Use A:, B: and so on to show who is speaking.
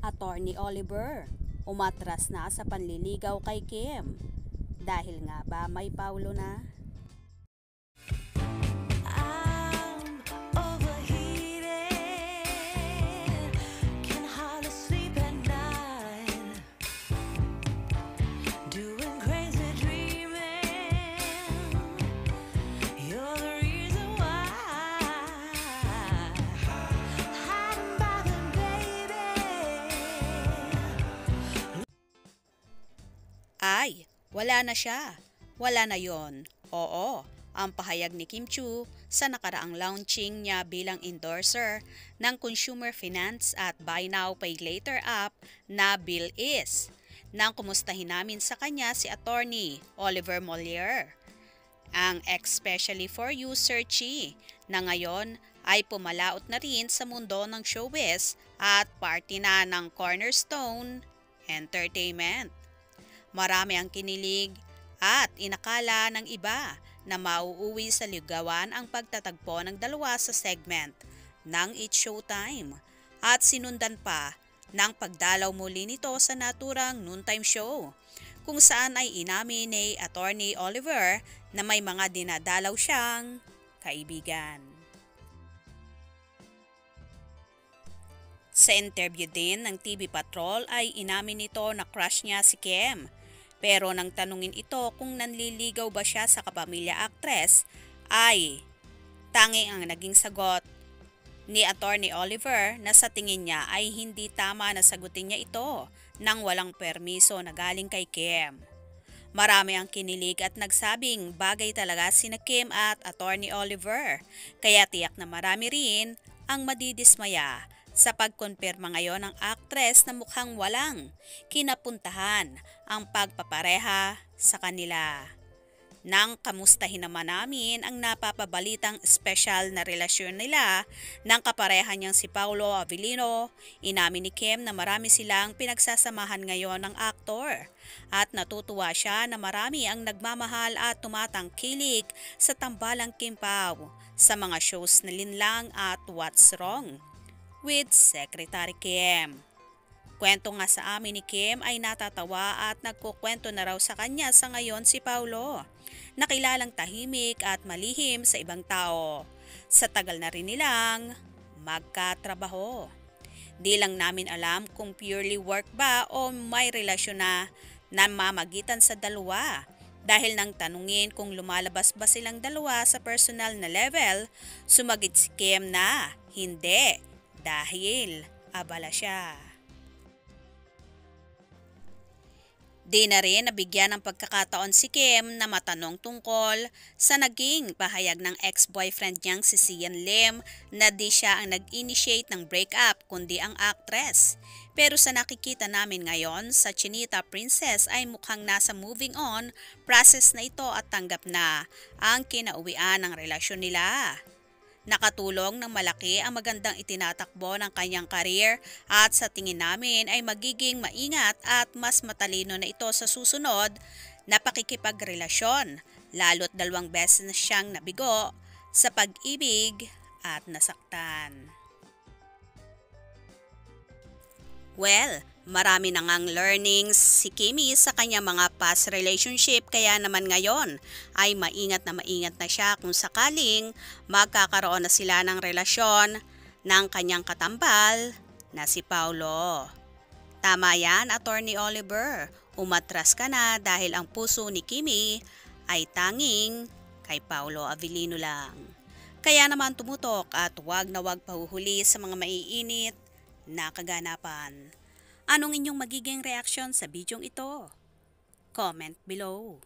A: Attorney Oliver, umatras na sa panliligaw kay Kim. Dahil nga ba may Paulo na?
B: I'm overheated, can hardly sleep at night, doing crazy dreaming. You're the reason why. Hiding by the baby.
A: Ay, wala na siya. Wala na yon. Oo, ang pahayag ni Kim Chiu sa nakaraang launching niya bilang endorser ng consumer finance at buy now pay later app na BillIs. Nang kumustahin namin sa kanya si Attorney Oliver Molier, ang especially for you searchy na ngayon ay pumalaot na rin sa mundo ng showbiz at party na ng Cornerstone Entertainment. Marami ang kinilig at inakala ng iba na mauuwi sa ligawan ang pagtatagpo ng dalawa sa segment ng It's Showtime at sinundan pa ng pagdalaw muli nito sa naturang noontime show kung saan ay inamin ni Attorney Oliver na may mga dinadalaw siyang kaibigan. Sa interview din ng TV Patrol ay inamin nito na crush niya si Kim. Pero nang tanungin ito kung nanliligaw ba siya sa kapamilya actress ay tanging ang naging sagot ni Attorney Oliver na sa tingin niya ay hindi tama na sagutin niya ito nang walang permiso na galing kay Kim. Marami ang kinilig at nagsabing bagay talaga sina Kim at Attorney Oliver, kaya tiyak na marami rin ang madidismaya sa pagkonpirma ngayon ng actress na mukhang walang kinapuntahan ang pagpapareha sa kanila. Nang kamustahin naman namin ang napapabalitang espesyal na relasyon nila ng kapareha niyang si Paulo Avellino, inamin ni Kim na marami silang pinagsasamahan ngayon ng aktor at natutuwa siya na marami ang nagmamahal at tumatangkilik sa tambalang Kim Pao sa mga shows na Linlang at What's Wrong with Secretary Kim. Kwento nga sa amin ni Kim ay natatawa at nagkukwento na raw sa kanya sa ngayon si Paulo, na kilalang tahimik at malihim sa ibang tao. Sa tagal na rin nilang magkatrabaho. Di lang namin alam kung purely work ba o may relasyon na namamagitan sa dalawa. Dahil nang tanungin kung lumalabas ba silang dalawa sa personal na level, sumagit si Kim na hindi. Dahil abala siya. Di na rin nabigyan ng pagkakataon si Kim na matanong tungkol sa naging pahayag ng ex-boyfriend niyang si Sian Lim na di siya ang nag-initiate ng breakup kundi ang actress. Pero sa nakikita namin ngayon sa Chinita Princess ay mukhang nasa moving on process na ito at tanggap na ang kinauwian ng relasyon nila. Nakatulong ng malaki ang magandang itinatakbo ng kanyang career at sa tingin namin ay magiging maingat at mas matalino na ito sa susunod na pakikipagrelasyon, lalo't 2 beses na siyang nabigo sa pag-ibig at nasaktan. Well, marami na ngang learnings si Kimi sa kanyang mga past relationship kaya naman ngayon ay maingat na siya kung sakaling magkakaroon na sila ng relasyon ng kanyang katambal na si Paulo. Tama yan, Attorney Oliver. Umatras ka na dahil ang puso ni Kimi ay tanging kay Paulo Avellino lang. Kaya naman tumutok at wag na wag pahuhuli sa mga maiinit na kaganapan. Anong inyong magiging reaksyon sa bidyong ito? Comment below.